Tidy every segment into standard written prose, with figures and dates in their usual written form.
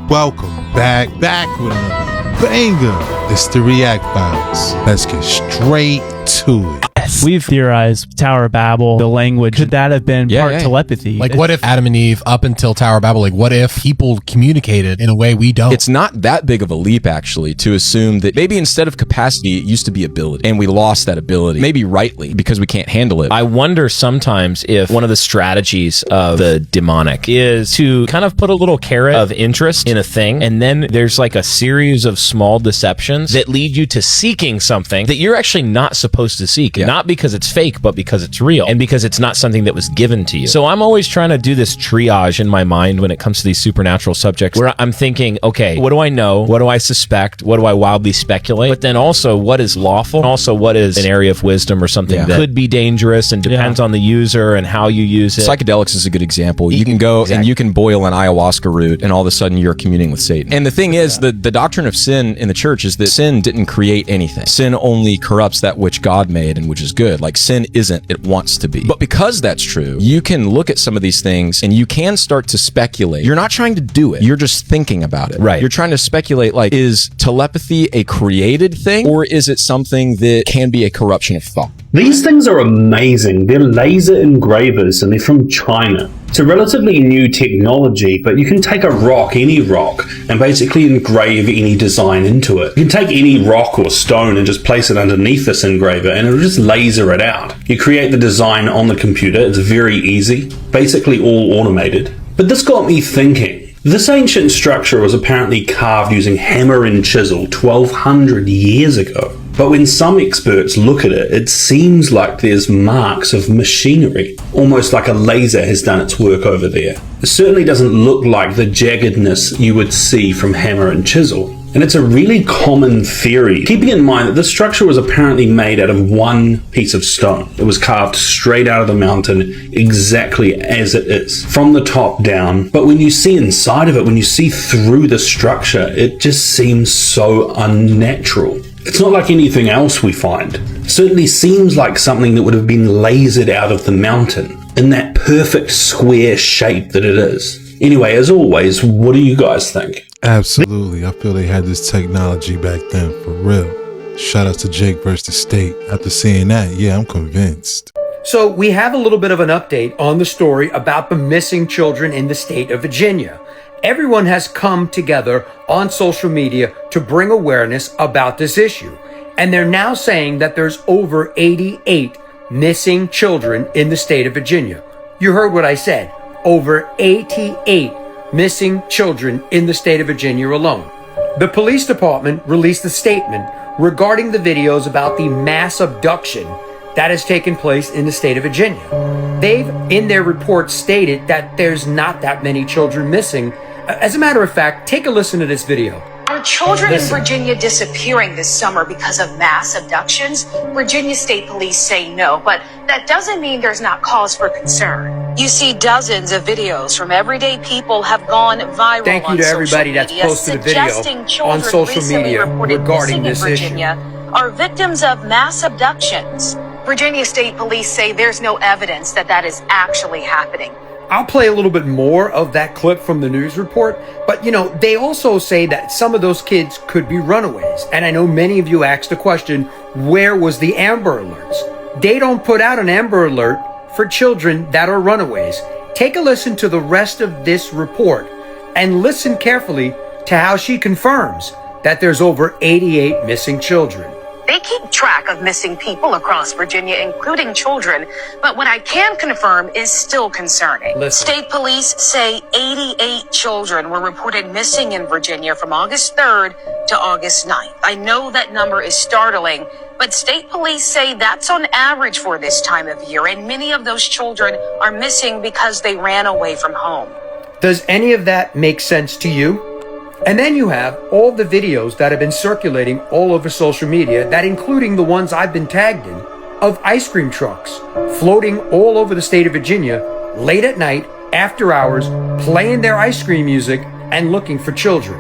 Welcome back with another banger. It's the React Files. Let's get straight to it. We've theorized Tower of Babel, the language. Could that have been part telepathy? Like, what if Adam and Eve, up until Tower of Babel, like, what if people communicated in a way we don't? It's not that big of a leap, actually, to assume that maybe instead of capacity, it used to be ability, and we lost that ability. Maybe rightly, because we can't handle it. I wonder sometimes if one of the strategies of the demonic is to kind of put a little carrot of interest in a thing, and then there's like a series of small deceptions that lead you to seeking something that you're actually not supposed to seek. Not because it's fake, but because it's real, and because it's not something that was given to you. So I'm always trying to do this triage in my mind when it comes to these supernatural subjects, where I'm thinking, okay, what do I know? What do I suspect? What do I wildly speculate? But then also, what is lawful? Also, what is an area of wisdom or something that could be dangerous and depends on the user and how you use it? Psychedelics is a good example. You can go and you can boil an ayahuasca root, and all of a sudden you're communing with Satan. And the thing is, the doctrine of sin in the church is that sin didn't create anything. Sin only corrupts that which God made and which is good. Like, sin isn't, it wants to be. But because that's true, you can look at some of these things and you can start to speculate. You're not trying to do it. You're just thinking about it. Right. You're trying to speculate, like, is telepathy a created thing, or is it something that can be a corruption of thought? These things are amazing. They're laser engravers and they're from China. It's a relatively new technology, but you can take a rock, any rock, and basically engrave any design into it. You can take any rock or stone and just place it underneath this engraver and it'll just laser it out. You create the design on the computer. It's very easy, basically all automated. But this got me thinking. This ancient structure was apparently carved using hammer and chisel 1200 years ago. But when some experts look at it, it seems like there's marks of machinery, almost like a laser has done its work over there. It certainly doesn't look like the jaggedness you would see from hammer and chisel. And it's a really common theory, keeping in mind that this structure was apparently made out of one piece of stone. It was carved straight out of the mountain, exactly as it is, from the top down. But when you see inside of it, when you see through the structure, it just seems so unnatural. It's not like anything else we find. It certainly seems like something that would have been lasered out of the mountain in that perfect square shape that it is. Anyway, as always, what do you guys think? Absolutely. I feel they had this technology back then, for real. Shout out to Jake versus the State. After seeing that, yeah, I'm convinced. So we have a little bit of an update on the story about the missing children in the state of Virginia. Everyone has come together on social media to bring awareness about this issue. And they're now saying that there's over 88 missing children in the state of Virginia. You heard what I said. Over 88 missing children in the state of Virginia alone. The police department released a statement regarding the videos about the mass abduction that has taken place in the state of Virginia. They've, in their report, stated that there's not that many children missing. As a matter of fact, take a listen to this video. Are children in Virginia disappearing this summer because of mass abductions? Virginia State Police say no, but that doesn't mean there's not cause for concern. You see, dozens of videos from everyday people have gone viral. Thank you to everybody that's posted a video on social media regarding this issue. Are victims of mass abductions. Virginia State Police say there's no evidence that that is actually happening. I'll play a little bit more of that clip from the news report, but they also say that some of those kids could be runaways. And I know many of you asked the question, where was the Amber Alerts? They don't put out an Amber Alert for children that are runaways. Take a listen to the rest of this report and listen carefully to how she confirms that there's over 88 missing children. They keep track of missing people across Virginia, including children, but what I can confirm is still concerning. Listen. State police say 88 children were reported missing in Virginia from August 3rd to August 9th. I know that number is startling, but state police say that's on average for this time of year, and many of those children are missing because they ran away from home. Does any of that make sense to you? And then you have all the videos that have been circulating all over social media, that including the ones I've been tagged in, of ice cream trucks floating all over the state of Virginia late at night, after hours, playing their ice cream music and looking for children.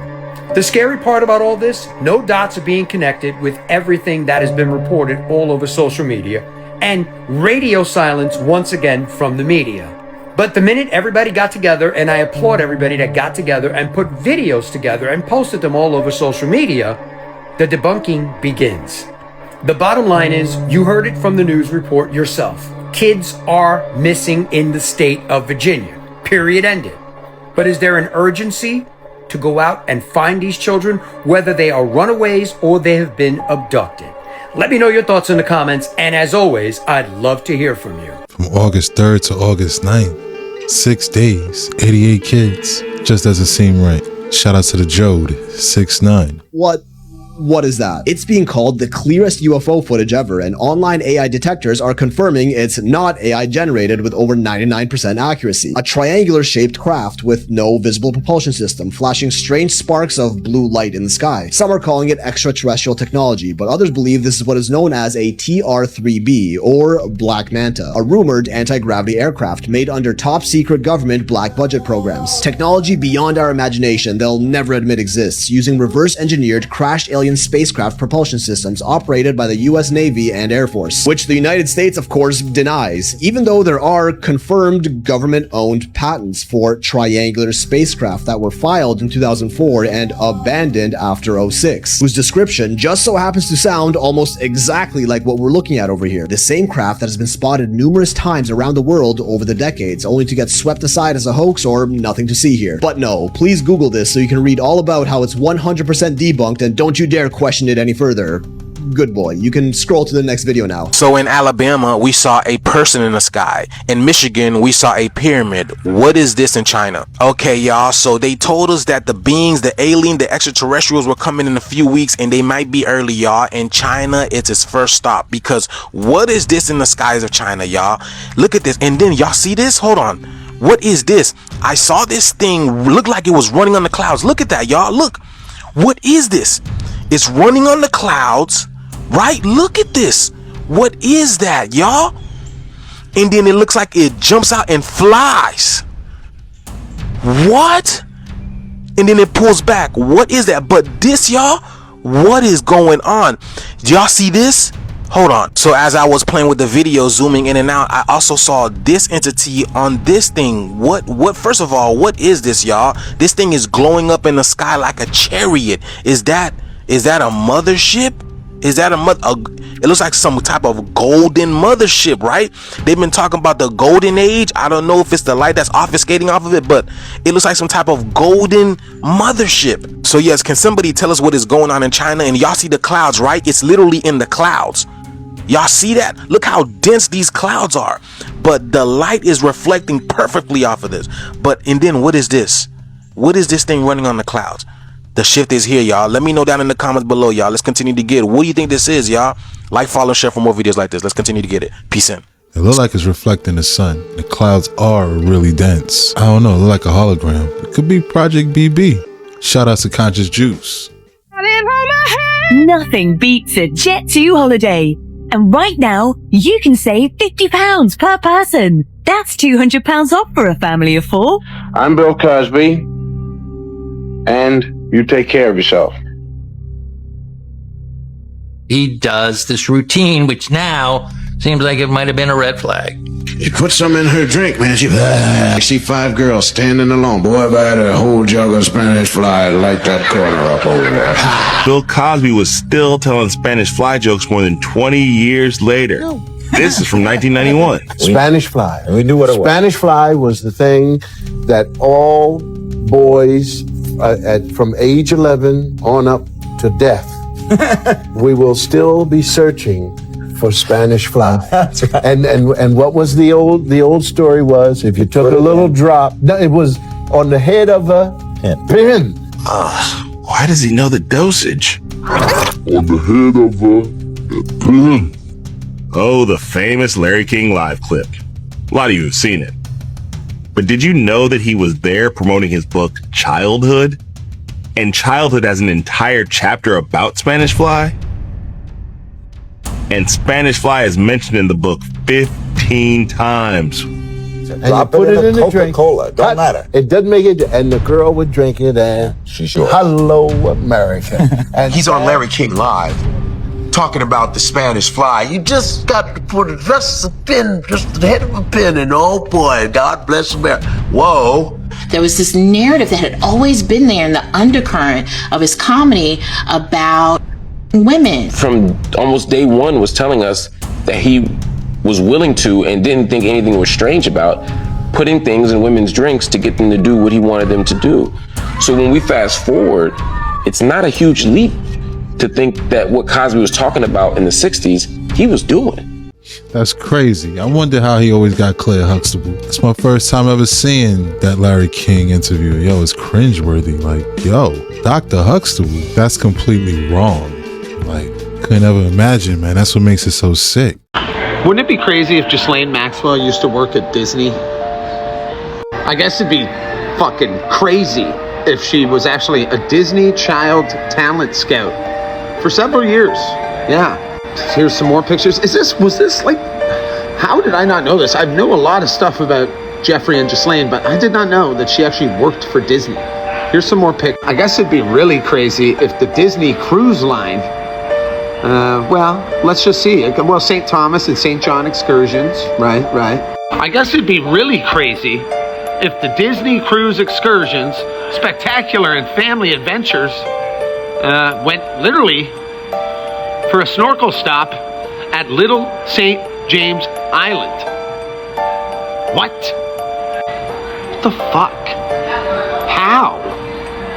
The scary part about all this, no dots are being connected with everything that has been reported all over social media, and radio silence once again from the media. But the minute everybody got together, and I applaud everybody that got together and put videos together and posted them all over social media, the debunking begins. The bottom line is, you heard it from the news report yourself. Kids are missing in the state of Virginia. Period, ended. But is there an urgency to go out and find these children, whether they are runaways or they have been abducted? Let me know your thoughts in the comments, and as always, I'd love to hear from you. From August 3rd to August 9th, 6 days, 88 kids. Just doesn't seem right. Shout out to the Jode, 6'9". What is that? It's being called the clearest UFO footage ever, and online AI detectors are confirming it's not AI generated with over 99% accuracy. A triangular-shaped craft with no visible propulsion system, flashing strange sparks of blue light in the sky. Some are calling it extraterrestrial technology, but others believe this is what is known as a TR-3B, or Black Manta, a rumored anti-gravity aircraft made under top-secret government black budget programs. Technology beyond our imagination they'll never admit exists, using reverse-engineered crashed alien spacecraft propulsion systems operated by the US Navy and Air Force, which the United States of course denies, even though there are confirmed government-owned patents for triangular spacecraft that were filed in 2004 and abandoned after 2006, whose description just so happens to sound almost exactly like what we're looking at over here. The same craft that has been spotted numerous times around the world over the decades, only to get swept aside as a hoax or nothing to see here. But no, please Google this so you can read all about how it's 100% debunked, and don't you dare question it any further. Good boy. You can scroll to the next video now. So in Alabama, we saw a person in the sky. In Michigan, we saw a pyramid. What is this in China? Okay, y'all. So they told us that the beings, the alien, the extraterrestrials were coming in a few weeks, and they might be early, y'all. In China, it's its first stop, because what is this in the skies of China, y'all? Look at this. And then y'all see this? Hold on. What is this? I saw this thing look like it was running on the clouds. Look at that, y'all. Look. What is this? It's running on the clouds, right? Look at this. What is that, y'all? And then it looks like it jumps out and flies. What? And then it pulls back. What is that? But this, y'all, what is going on? Y'all see this? Hold on. So as I was playing with the video, zooming in and out, I also saw this entity on this thing. What first of all, what is this, y'all? This thing is glowing up in the sky like a chariot. Is that a mothership? Is that it looks like some type of golden mothership, right? They've been talking about the golden age. I don't know if it's the light that's obfuscating off of it, but it looks like some type of golden mothership. So yes, can somebody tell us what is going on in China? And y'all see the clouds, right? It's literally in the clouds. Y'all see that? Look how dense these clouds are. But the light is reflecting perfectly off of this. And then what is this? What is this thing running on the clouds? The shift is here, y'all. Let me know down in the comments below, y'all. Let's continue to get it. What do you think this is, y'all? Like, follow, share for more videos like this. Let's continue to get it. Peace in. It looks like it's reflecting the sun. The clouds are really dense. I don't know. It looks like a hologram. It could be Project BB. Shout out to Conscious Juice. Nothing beats a Jet2 holiday. And right now, you can save £50 per person. That's £200 off for a family of 4. I'm Bill Cosby. And you take care of yourself. He does this routine, which now seems like it might have been a red flag. She put some in her drink, man. I see 5 girls standing alone. Boy, if I had a whole jug of Spanish fly, I'd light that corner up over there. Bill Cosby was still telling Spanish fly jokes more than 20 years later. No. This is from 1991. Spanish fly. We knew what it was. Spanish fly was the thing that all boys from age 11 on up to death, we will still be searching for Spanish fly. That's right. And what was the old story was, if you took a little drop, no, it was on the head of a pin. Why does he know the dosage? On the head of a pin. Oh, the famous Larry King live clip. A lot of you have seen it. But did you know that he was there promoting his book, Childhood? And Childhood has an entire chapter about Spanish fly? And Spanish fly is mentioned in the book 15 times. And you put it in the drink. Coca-Cola, don't matter. It doesn't make it, and the girl would drink it, and she's sure. Hello, America. And he's on Larry King Live, talking about the Spanish fly. You just got to put just a pin, just the head of a pin, and oh boy, God bless America. Whoa. There was this narrative that had always been there in the undercurrent of his comedy about women. From almost day one was telling us that he was willing to and didn't think anything was strange about putting things in women's drinks to get them to do what he wanted them to do. So when we fast forward, it's not a huge leap to think that what Cosby was talking about in the 60s, he was doing. That's crazy. I wonder how he always got Claire Huxtable. It's my first time ever seeing that Larry King interview. Yo, it's cringeworthy. Like, yo, Dr. Huxtable, that's completely wrong. Like, couldn't ever imagine, man. That's what makes it so sick. Wouldn't it be crazy if Ghislaine Maxwell used to work at Disney? I guess it'd be fucking crazy if she was actually a Disney child talent scout for several years. Yeah. Here's some more pictures. Was this like, how did I not know this? I know a lot of stuff about Jeffrey and Ghislaine, but I did not know that she actually worked for Disney. Here's some more pictures. I guess it'd be really crazy if the Disney Cruise Line, well, let's just see. Well, St. Thomas and St. John excursions, right. I guess it'd be really crazy if the Disney Cruise Excursions, Spectacular and Family Adventures went literally for a snorkel stop at Little St. James Island. What the fuck? How?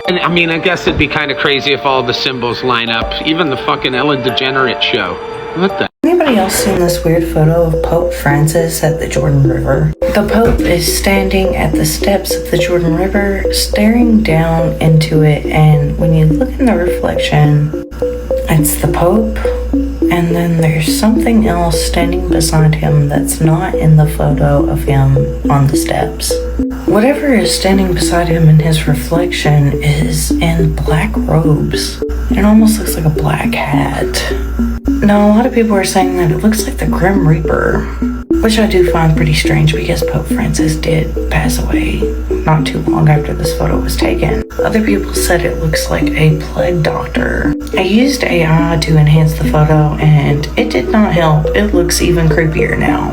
And I mean, I guess it'd be kind of crazy if all the symbols line up. Even the fucking Ellen DeGeneres show. What the? Anybody else seen this weird photo of Pope Francis at the Jordan River? The Pope is standing at the steps of the Jordan River, staring down into it, and when you look in the reflection, it's the Pope, and then there's something else standing beside him that's not in the photo of him on the steps. Whatever is standing beside him in his reflection is in black robes. It almost looks like a black hat. Now, a lot of people are saying that it looks like the Grim Reaper, which I do find pretty strange because Pope Francis did pass away not too long after this photo was taken. Other people said it looks like a plague doctor. I used AI to enhance the photo and it did not help. It looks even creepier now.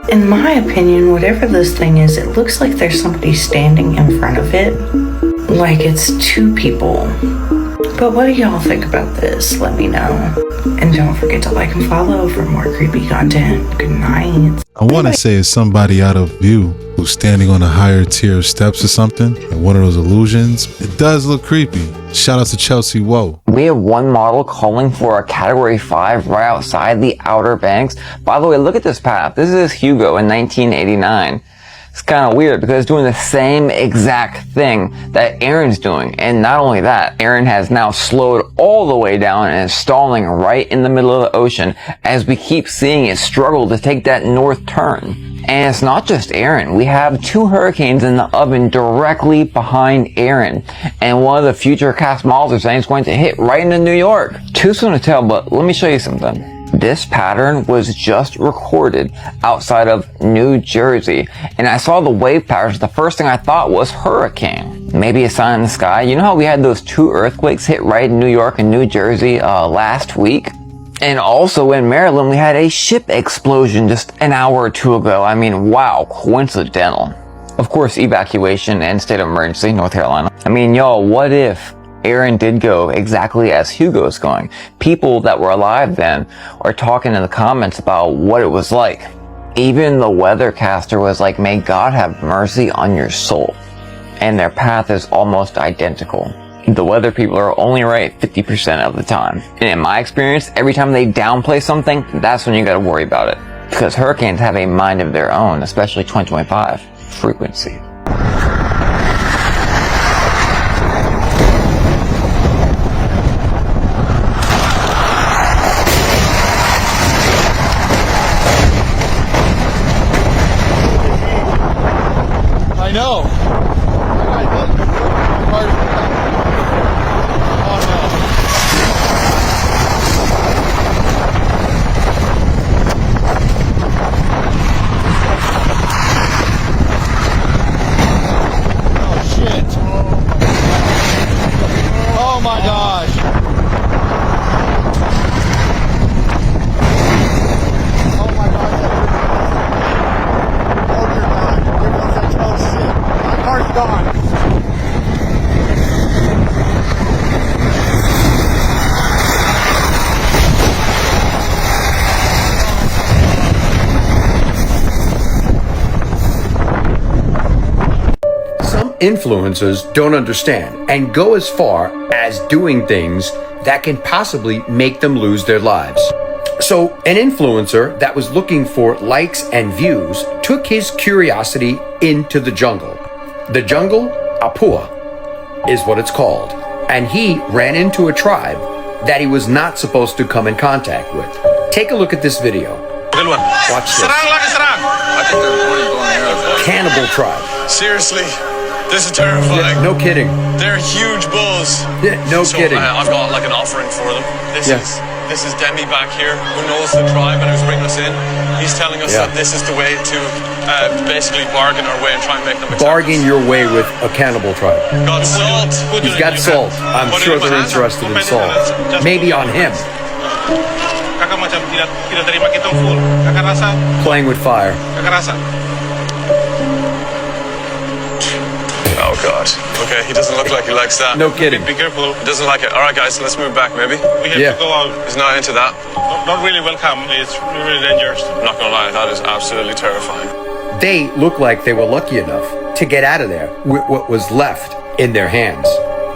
In my opinion, whatever this thing is, it looks like there's somebody standing in front of it. Like it's two people. But what do y'all think about this? Let me know. And don't forget to like and follow for more creepy content. Good night. I want to say it's somebody out of view who's standing on a higher tier of steps or something, and one of those illusions. It does look creepy. Shout out to Chelsea Woe. We have one model calling for a Category 5 right outside the Outer Banks. By the way, look at this path. This is Hugo in 1989. It's kind of weird because it's doing the same exact thing that Aaron's doing. And not only that, Aaron has now slowed all the way down and is stalling right in the middle of the ocean as we keep seeing it struggle to take that north turn. And it's not just Aaron. We have two hurricanes in the oven directly behind Aaron. And one of the future cast models are saying it's going to hit right into New York. Too soon to tell, but let me show you something. This pattern was just recorded outside of New Jersey, and I saw the wave patterns. The first thing I thought was hurricane. Maybe a sign in the sky. You know how we had those two earthquakes hit right in New York and New Jersey last week? And also in Maryland, we had a ship explosion just an hour or two ago. I mean, wow, coincidental. Of course, evacuation and state of emergency, North Carolina. I mean, y'all, what if Aaron did go exactly as Hugo's going? People that were alive then are talking in the comments about what it was like. Even the weathercaster was like, may God have mercy on your soul. And their path is almost identical. The weather people are only right 50% of the time. And in my experience, every time they downplay something, that's when you gotta worry about it. Because hurricanes have a mind of their own, especially 2025 frequency. I know. influencers don't understand and go as far as doing things that can possibly make them lose their lives. So an influencer that was looking for likes and views took his curiosity into the jungle. The jungle, Apua, is what it's called. And he ran into a tribe that he was not supposed to come in contact with. Take a look at this video. Watch this. Cannibal tribe. Seriously, this is terrifying. Yeah, no kidding. They're huge bulls. Yeah, no kidding. I've got like an offering for them. This is Demi back here, who knows the tribe and who's bringing us in. He's telling us that this is the way to basically bargain our way and try and make them accept bargain your way with a cannibal tribe. Got salt. He's got salt. I'm sure they're interested in salt. Maybe on him. Playing with fire. Oh God. Okay, he doesn't look like he likes that. No kidding. Be careful. He doesn't like it. All right, guys, let's move back. Maybe we have to go out. He's not into that. Not really welcome. It's really dangerous. I'm not gonna lie, that is absolutely terrifying. They look like they were lucky enough to get out of there with what was left in their hands.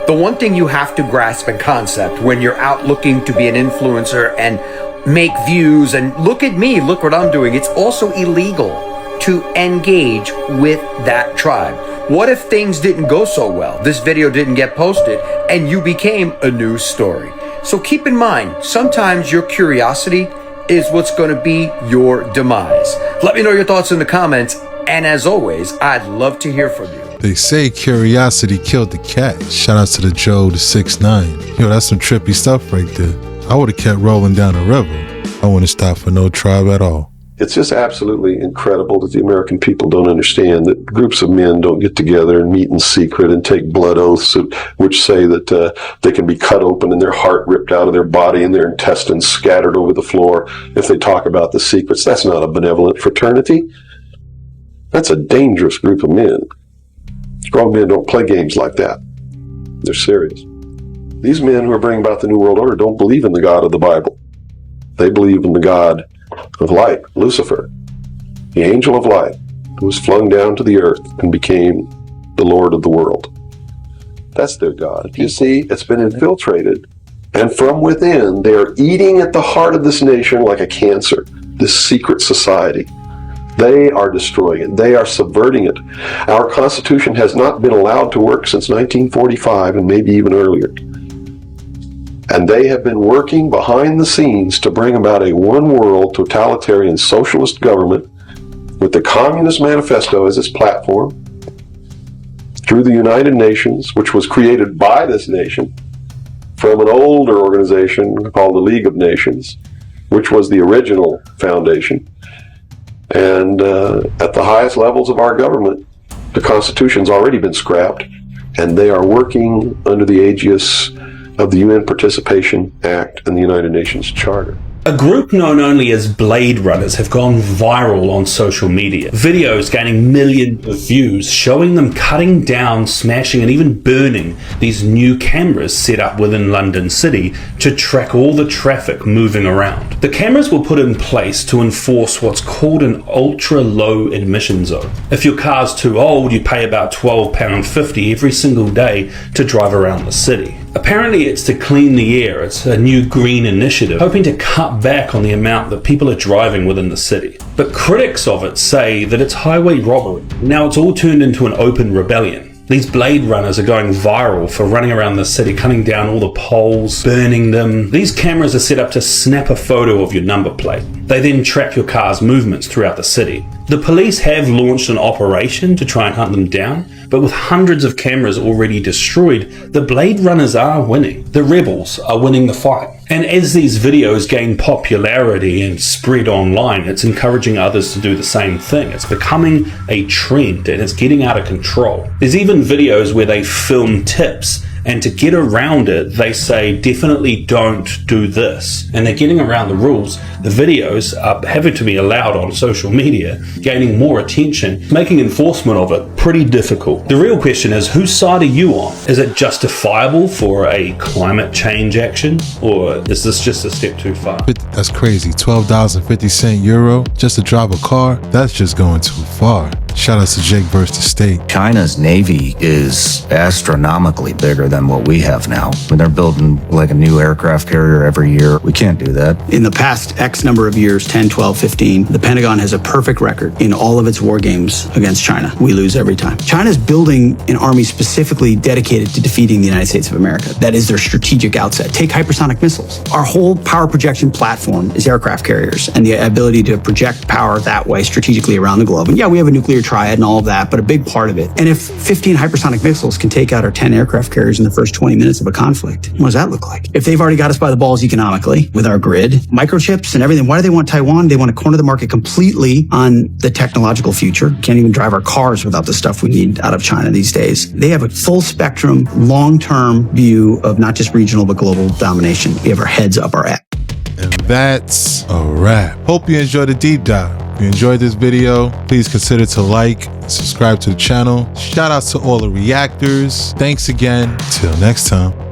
The one thing you have to grasp and concept when you're out looking to be an influencer and make views and look at me, look what I'm doing. It's also illegal to engage with that tribe. What if things didn't go so well? This video didn't get posted and you became a news story. So keep in mind, sometimes your curiosity is what's going to be your demise. Let me know your thoughts in the comments. And as always, I'd love to hear from you. They say curiosity killed the cat. Shout out to the Joe, the 6'9". Yo, that's some trippy stuff right there. I would have kept rolling down the river. I wouldn't stop for no tribe at all. It's just absolutely incredible that the American people don't understand that groups of men don't get together and meet in secret and take blood oaths which say that they can be cut open and their heart ripped out of their body and their intestines scattered over the floor if they talk about the secrets. That's not a benevolent fraternity. That's a dangerous group of men. Strong men don't play games like that. They're serious. These men who are bringing about the New World Order don't believe in the God of the Bible. They believe in the God of light, Lucifer, the angel of light, who was flung down to the earth and became the Lord of the world. That's their God. You see, it's been infiltrated, and from within, they are eating at the heart of this nation like a cancer, this secret society. They are destroying it. They are subverting it. Our Constitution has not been allowed to work since 1945 and maybe even earlier. And they have been working behind the scenes to bring about a one-world totalitarian socialist government with the Communist Manifesto as its platform through the United Nations, which was created by this nation from an older organization called the League of Nations, which was the original foundation. And at the highest levels of our government, the Constitution's already been scrapped, and they are working under the aegis of the UN Participation Act and the United Nations Charter. A group known only as Blade Runners have gone viral on social media. Videos gaining millions of views showing them cutting down, smashing and even burning these new cameras set up within London City to track all the traffic moving around. The cameras were put in place to enforce what's called an ultra-low emission zone. If your car's too old, you pay about £12.50 every single day to drive around the city. Apparently it's to clean the air. It's a new green initiative, hoping to cut back on the amount that people are driving within the city. But critics of it say that it's highway robbery. Now it's all turned into an open rebellion. These Blade Runners are going viral for running around the city, cutting down all the poles, burning them. These cameras are set up to snap a photo of your number plate. They then track your car's movements throughout the city. The police have launched an operation to try and hunt them down, but with hundreds of cameras already destroyed, the Blade Runners are winning. The rebels are winning the fight. And as these videos gain popularity and spread online, it's encouraging others to do the same thing. It's becoming a trend and it's getting out of control. There's even videos where they film tips, and to get around it, they say, definitely don't do this. And they're getting around the rules. The videos are having to be allowed on social media, gaining more attention, making enforcement of it pretty difficult. The real question is, whose side are you on? Is it justifiable for a climate change action? Or is this just a step too far? That's crazy. €12.50 just to drive a car? That's just going too far. Shout Shout out to Jake versus the State. China's Navy is astronomically bigger than what we have now. When they're building like a new aircraft carrier every year, we can't do that. In the past X number of years, 10, 12, 15, the Pentagon has a perfect record in all of its war games against China. We lose every time. China's building an army specifically dedicated to defeating the United States of America. That is their strategic outset. Take hypersonic missiles. Our whole power projection platform is aircraft carriers and the ability to project power that way strategically around the globe. And yeah, we have a nuclear triad and all of that, but a big part of it. And if 15 hypersonic missiles can take out our 10 aircraft carriers in the first 20 minutes of a conflict, what does that look like? If they've already got us by the balls economically with our grid, microchips and everything, why do they want Taiwan? They want to corner the market completely on the technological future. Can't even drive our cars without the stuff we need out of China these days. They have a full spectrum, long-term view of not just regional, but global domination. We have our heads up our ass. And that's a wrap. Hope you enjoyed the deep dive. If you enjoyed this video, please consider to like, subscribe to the channel. Shout out to all the reactors. Thanks again. Till next time.